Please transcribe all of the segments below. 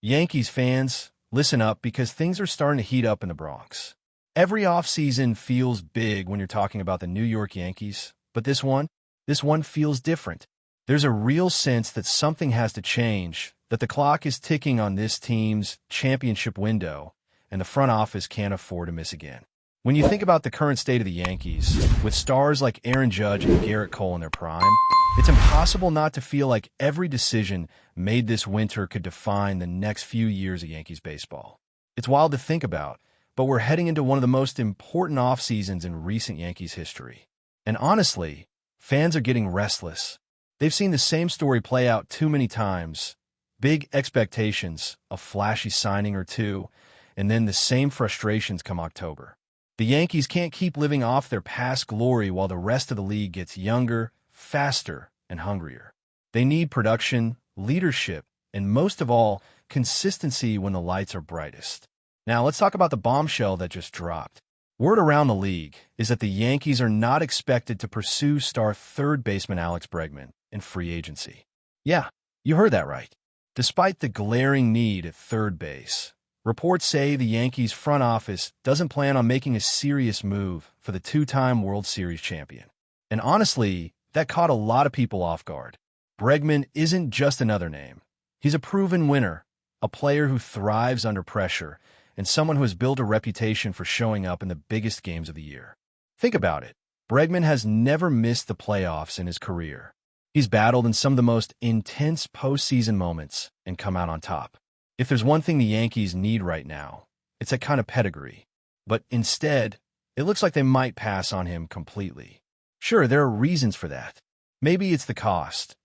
Yankees fans, listen up because things are starting to heat up in the Bronx. Every offseason feels big when you're talking about the New York Yankees, but this one feels different. There's a real sense that something has to change, that the clock is ticking on this team's championship window, and the front office can't afford to miss again. When you think about the current state of the Yankees, with stars like Aaron Judge and Garrett Cole in their prime, it's impossible not to feel like every decision made this winter could define the next few years of Yankees baseball. It's wild to think about, but we're heading into one of the most important off seasons in recent Yankees history. And honestly, fans are getting restless. They've seen the same story play out too many times. Big expectations, a flashy signing or two, and then the same frustrations come October. The Yankees can't keep living off their past glory while the rest of the league gets younger, faster, and hungrier. They need production, leadership, and most of all, consistency when the lights are brightest. Now, let's talk about the bombshell that just dropped. Word around the league is that the Yankees are not expected to pursue star third baseman Alex Bregman in free agency. Yeah, you heard that right. Despite the glaring need at third base, reports say the Yankees front office doesn't plan on making a serious move for the two-time World Series champion. And honestly, that caught a lot of people off guard. Bregman isn't just another name. He's a proven winner, a player who thrives under pressure, and someone who has built a reputation for showing up in the biggest games of the year. Think about it. Bregman has never missed the playoffs in his career. He's battled in some of the most intense postseason moments and come out on top. If there's one thing the Yankees need right now, it's that kind of pedigree. But instead, it looks like they might pass on him completely. Sure, there are reasons for that. Maybe it's the cost.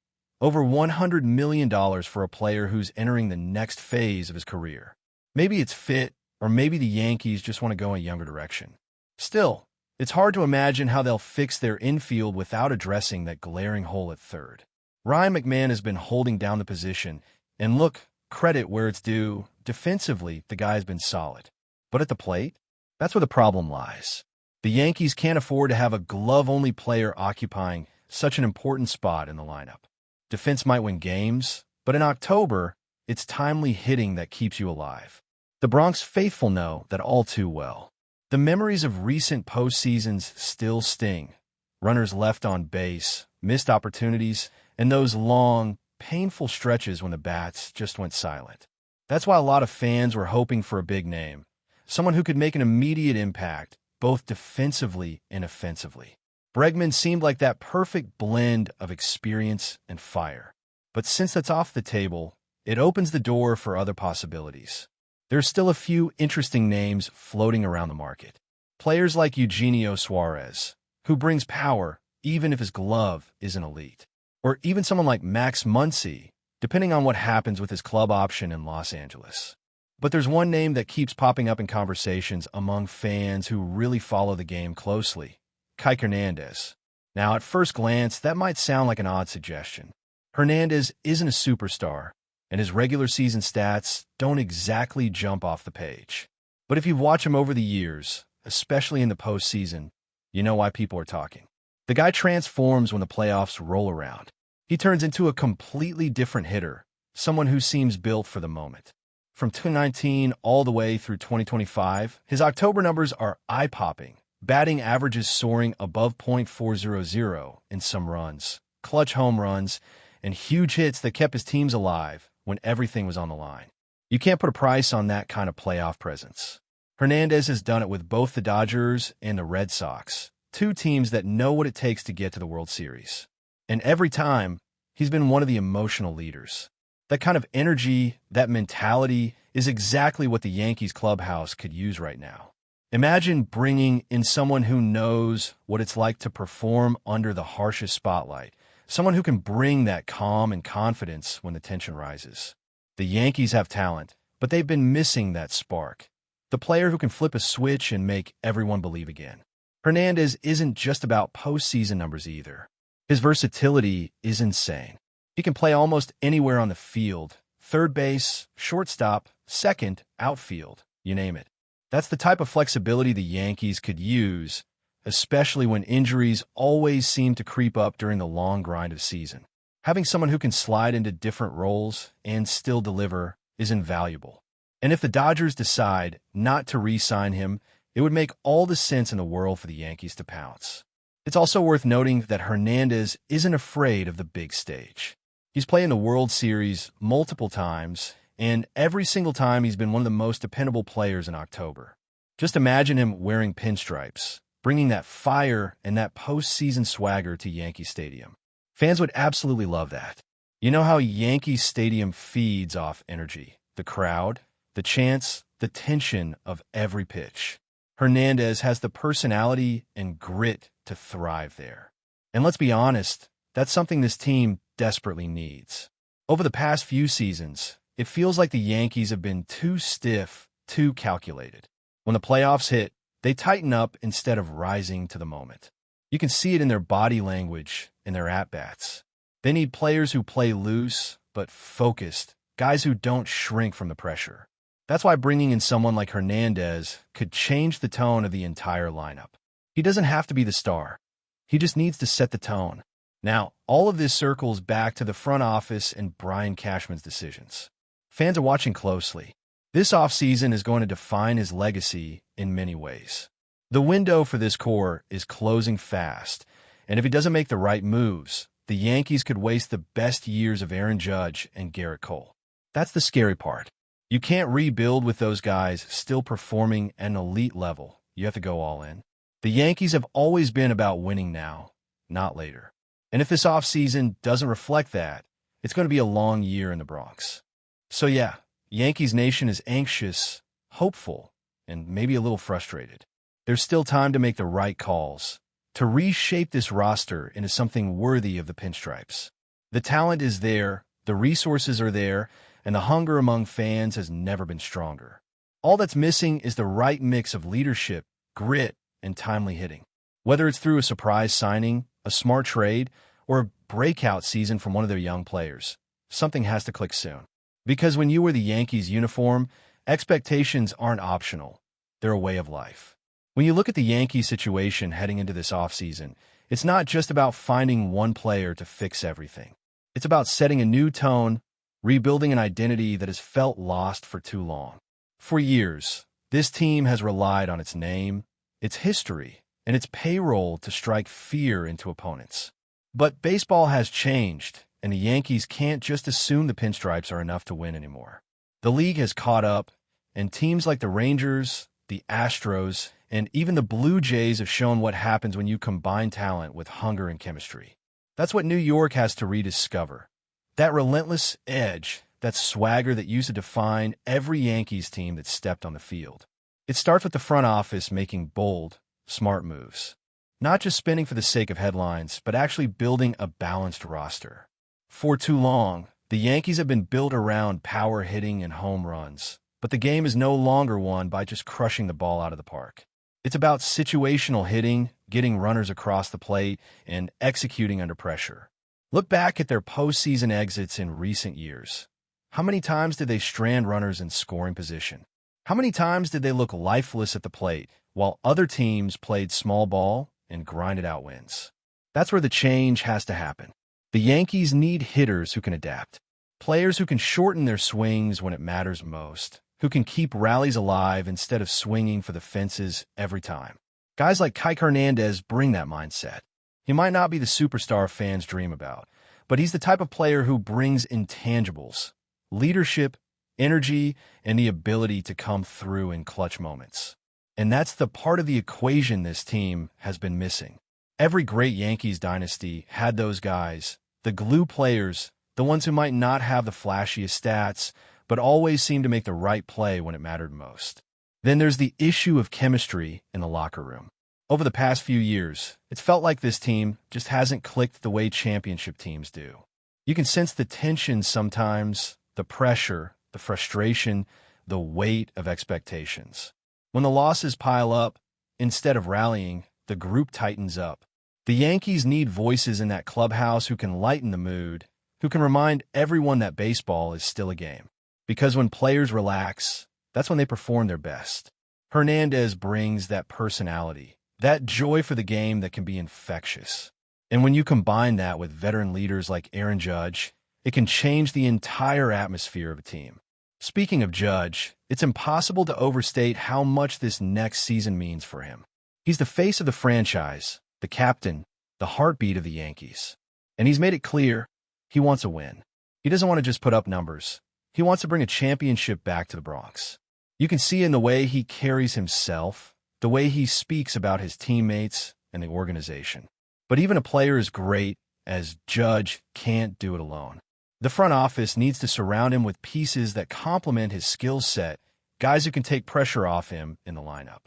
Over $100 million for a player who's entering the next phase of his career. Maybe it's fit, or maybe the Yankees just want to go in a younger direction. Still, it's hard to imagine how they'll fix their infield without addressing that glaring hole at third. Ryan McMahon has been holding down the position, and look, credit where it's due, defensively, the guy's been solid. But at the plate, that's where the problem lies. The Yankees can't afford to have a glove-only player occupying such an important spot in the lineup. Defense might win games, but in October, it's timely hitting that keeps you alive. The Bronx faithful know that all too well. The memories of recent postseasons still sting. Runners left on base, missed opportunities, and those long, painful stretches when the bats just went silent. That's why a lot of fans were hoping for a big name, someone who could make an immediate impact, both defensively and offensively. Bregman seemed like that perfect blend of experience and fire. But since that's off the table, it opens the door for other possibilities. There's still a few interesting names floating around the market. Players like Eugenio Suarez, who brings power even if his glove isn't elite. Or even someone like Max Muncy, depending on what happens with his club option in Los Angeles. But there's one name that keeps popping up in conversations among fans who really follow the game closely. Kike Hernandez. Now, at first glance, that might sound like an odd suggestion. Hernandez isn't a superstar, and his regular season stats don't exactly jump off the page. But if you've watched him over the years, especially in the postseason, you know why people are talking. The guy transforms when the playoffs roll around. He turns into a completely different hitter, someone who seems built for the moment. From 2019 all the way through 2025, his October numbers are eye-popping. Batting averages soaring above .400 in some runs, clutch home runs, and huge hits that kept his teams alive when everything was on the line. You can't put a price on that kind of playoff presence. Hernandez has done it with both the Dodgers and the Red Sox, two teams that know what it takes to get to the World Series. And every time, he's been one of the emotional leaders. That kind of energy, that mentality, is exactly what the Yankees clubhouse could use right now. Imagine bringing in someone who knows what it's like to perform under the harshest spotlight, someone who can bring that calm and confidence when the tension rises. The Yankees have talent, but they've been missing that spark. The player who can flip a switch and make everyone believe again. Hernandez isn't just about postseason numbers either. His versatility is insane. He can play almost anywhere on the field, third base, shortstop, second, outfield, you name it. That's the type of flexibility the Yankees could use, especially when injuries always seem to creep up during the long grind of season. Having someone who can slide into different roles and still deliver is invaluable. And if the Dodgers decide not to re-sign him, it would make all the sense in the world for the Yankees to pounce. It's also worth noting that Hernandez isn't afraid of the big stage. He's played in the World Series multiple times, and every single time he's been one of the most dependable players in October. Just imagine him wearing pinstripes, bringing that fire and that postseason swagger to Yankee Stadium. Fans would absolutely love that. You know how Yankee Stadium feeds off energy, the crowd, the chants, the tension of every pitch. Hernandez has the personality and grit to thrive there. And let's be honest, that's something this team desperately needs. Over the past few seasons, it feels like the Yankees have been too stiff, too calculated. When the playoffs hit, they tighten up instead of rising to the moment. You can see it in their body language, in their at-bats. They need players who play loose, but focused, guys who don't shrink from the pressure. That's why bringing in someone like Hernandez could change the tone of the entire lineup. He doesn't have to be the star. He just needs to set the tone. Now, all of this circles back to the front office and Brian Cashman's decisions. Fans are watching closely. This offseason is going to define his legacy in many ways. The window for this core is closing fast, and if he doesn't make the right moves, the Yankees could waste the best years of Aaron Judge and Garrett Cole. That's the scary part. You can't rebuild with those guys still performing at an elite level. You have to go all in. The Yankees have always been about winning now, not later. And if this offseason doesn't reflect that, it's going to be a long year in the Bronx. So yeah, Yankees Nation is anxious, hopeful, and maybe a little frustrated. There's still time to make the right calls, to reshape this roster into something worthy of the pinstripes. The talent is there, the resources are there, and the hunger among fans has never been stronger. All that's missing is the right mix of leadership, grit, and timely hitting. Whether it's through a surprise signing, a smart trade, or a breakout season from one of their young players, something has to click soon. Because when you wear the Yankees uniform, expectations aren't optional. They're a way of life. When you look at the Yankees situation heading into this offseason, it's not just about finding one player to fix everything. It's about setting a new tone, rebuilding an identity that has felt lost for too long. For years, this team has relied on its name, its history, and its payroll to strike fear into opponents. But baseball has changed, and the Yankees can't just assume the pinstripes are enough to win anymore. The league has caught up, and teams like the Rangers, the Astros, and even the Blue Jays have shown what happens when you combine talent with hunger and chemistry. That's what New York has to rediscover. That relentless edge, that swagger that used to define every Yankees team that stepped on the field. It starts with the front office making bold, smart moves. Not just spending for the sake of headlines, but actually building a balanced roster. For too long, the Yankees have been built around power hitting and home runs, but the game is no longer won by just crushing the ball out of the park. It's about situational hitting, getting runners across the plate, and executing under pressure. Look back at their postseason exits in recent years. How many times did they strand runners in scoring position? How many times did they look lifeless at the plate while other teams played small ball and grinded out wins? That's where the change has to happen. The Yankees need hitters who can adapt, players who can shorten their swings when it matters most, who can keep rallies alive instead of swinging for the fences every time. Guys like Kike Hernandez bring that mindset. He might not be the superstar fans dream about, but he's the type of player who brings intangibles, leadership, energy, and the ability to come through in clutch moments. And that's the part of the equation this team has been missing. Every great Yankees dynasty had those guys, the glue players, the ones who might not have the flashiest stats, but always seem to make the right play when it mattered most. Then there's the issue of chemistry in the locker room. Over the past few years, it's felt like this team just hasn't clicked the way championship teams do. You can sense the tension sometimes, the pressure, the frustration, the weight of expectations. When the losses pile up, instead of rallying, the group tightens up. The Yankees need voices in that clubhouse who can lighten the mood, who can remind everyone that baseball is still a game. Because when players relax, that's when they perform their best. Hernandez brings that personality, that joy for the game that can be infectious. And when you combine that with veteran leaders like Aaron Judge, it can change the entire atmosphere of a team. Speaking of Judge, it's impossible to overstate how much this next season means for him. He's the face of the franchise, the captain, the heartbeat of the Yankees. And he's made it clear he wants a win. He doesn't want to just put up numbers. He wants to bring a championship back to the Bronx. You can see in the way he carries himself, the way he speaks about his teammates and the organization. But even a player as great as Judge can't do it alone. The front office needs to surround him with pieces that complement his skill set, guys who can take pressure off him in the lineup.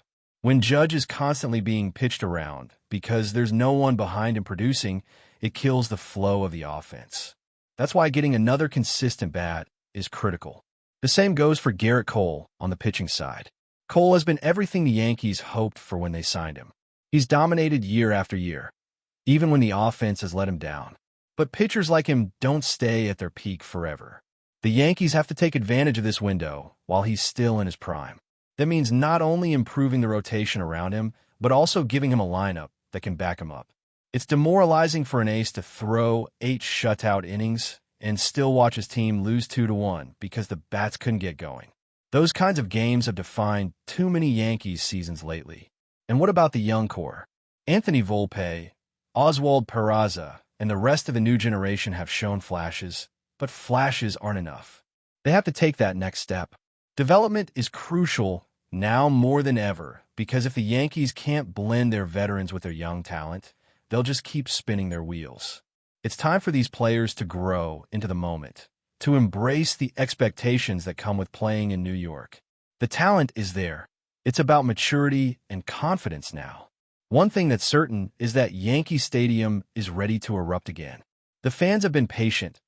When Judge is constantly being pitched around because there's no one behind him producing, it kills the flow of the offense. That's why getting another consistent bat is critical. The same goes for Garrett Cole on the pitching side. Cole has been everything the Yankees hoped for when they signed him. He's dominated year after year, even when the offense has let him down. But pitchers like him don't stay at their peak forever. The Yankees have to take advantage of this window while he's still in his prime. That means not only improving the rotation around him, but also giving him a lineup that can back him up. It's demoralizing for an ace to throw 8 shutout innings and still watch his team lose 2-1 because the bats couldn't get going. Those kinds of games have defined too many Yankees seasons lately. And what about the young core? Anthony Volpe, Oswald Peraza, and the rest of the new generation have shown flashes, but flashes aren't enough. They have to take that next step. Development is crucial now more than ever because if the Yankees can't blend their veterans with their young talent, they'll just keep spinning their wheels. It's time for these players to grow into the moment, to embrace the expectations that come with playing in New York. The talent is there. It's about maturity and confidence now. One thing that's certain is that Yankee Stadium is ready to erupt again. The fans have been patient,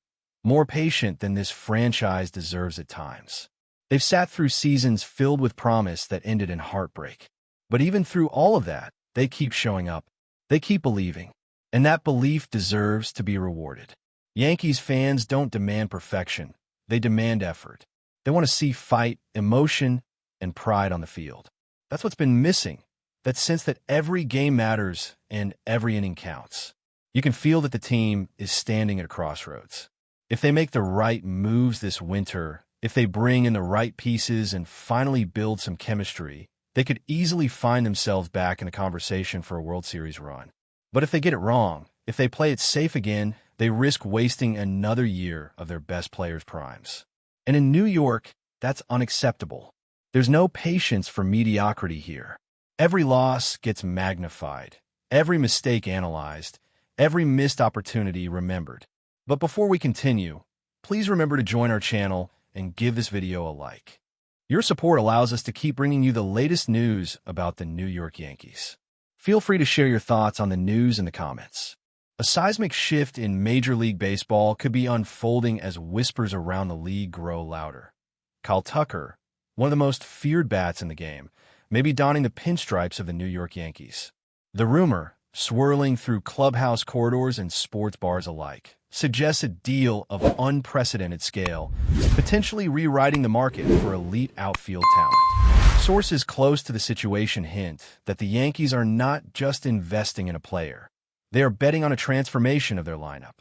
more patient than this franchise deserves at times. They've sat through seasons filled with promise that ended in heartbreak. But even through all of that, they keep showing up. They keep believing. And that belief deserves to be rewarded. Yankees fans don't demand perfection. They demand effort. They want to see fight, emotion, and pride on the field. That's what's been missing. That sense that every game matters and every inning counts. You can feel that the team is standing at a crossroads. If they make the right moves this winter, if they bring in the right pieces and finally build some chemistry, they could easily find themselves back in the conversation for a World Series run. But if they get it wrong, if they play it safe again, they risk wasting another year of their best players' primes. And in New York, that's unacceptable. There's no patience for mediocrity here. Every loss gets magnified, every mistake analyzed, every missed opportunity remembered. But before we continue, please remember to join our channel and give this video a like. Your support allows us to keep bringing you the latest news about the New York Yankees. Feel free to share your thoughts on the news in the comments. A seismic shift in Major League Baseball could be unfolding as whispers around the league grow louder. Kyle Tucker, one of the most feared bats in the game, may be donning the pinstripes of the New York Yankees. The rumor, swirling through clubhouse corridors and sports bars alike, suggests a deal of unprecedented scale, potentially rewriting the market for elite outfield talent. Sources close to the situation hint that the Yankees are not just investing in a player. They are betting on a transformation of their lineup.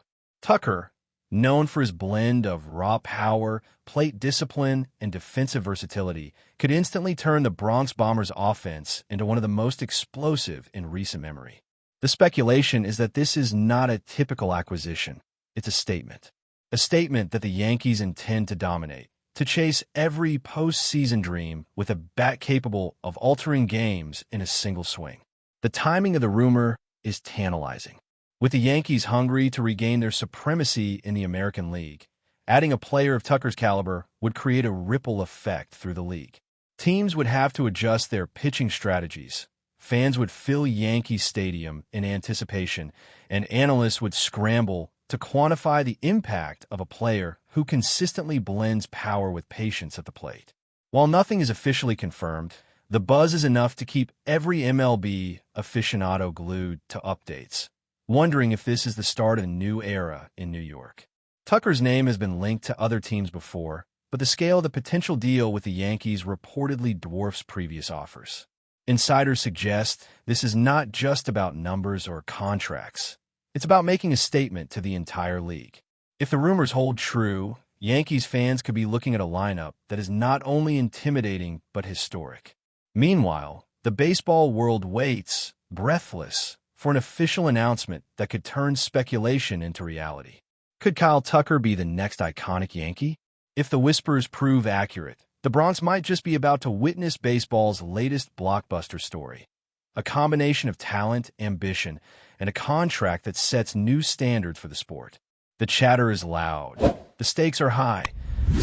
Tucker, known for his blend of raw power, plate discipline, and defensive versatility, could instantly turn the Bronx Bombers' offense into one of the most explosive in recent memory. The speculation is that this is not a typical acquisition. It's a statement. A statement that the Yankees intend to dominate, to chase every postseason dream with a bat capable of altering games in a single swing. The timing of the rumor is tantalizing. With the Yankees hungry to regain their supremacy in the American League, adding a player of Tucker's caliber would create a ripple effect through the league. Teams would have to adjust their pitching strategies. Fans would fill Yankee Stadium in anticipation, and analysts would scramble to quantify the impact of a player who consistently blends power with patience at the plate. While nothing is officially confirmed, the buzz is enough to keep every MLB aficionado glued to updates, wondering if this is the start of a new era in New York. Tucker's name has been linked to other teams before, but the scale of the potential deal with the Yankees reportedly dwarfs previous offers. Insiders suggest this is not just about numbers or contracts. It's about making a statement to the entire league. If the rumors hold true, Yankees fans could be looking at a lineup that is not only intimidating but historic. Meanwhile, the baseball world waits, breathless, for an official announcement that could turn speculation into reality. Could Kyle Tucker be the next iconic Yankee? If the whispers prove accurate, the Bronx might just be about to witness baseball's latest blockbuster story. A combination of talent, ambition, and a contract that sets new standards for the sport. The chatter is loud, the stakes are high,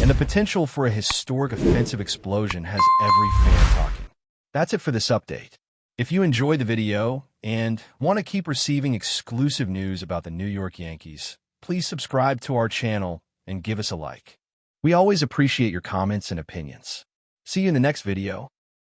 and the potential for a historic offensive explosion has every fan talking. That's it for this update. If you enjoyed the video and want to keep receiving exclusive news about the New York Yankees, please subscribe to our channel and give us a like. We always appreciate your comments and opinions. See you in the next video.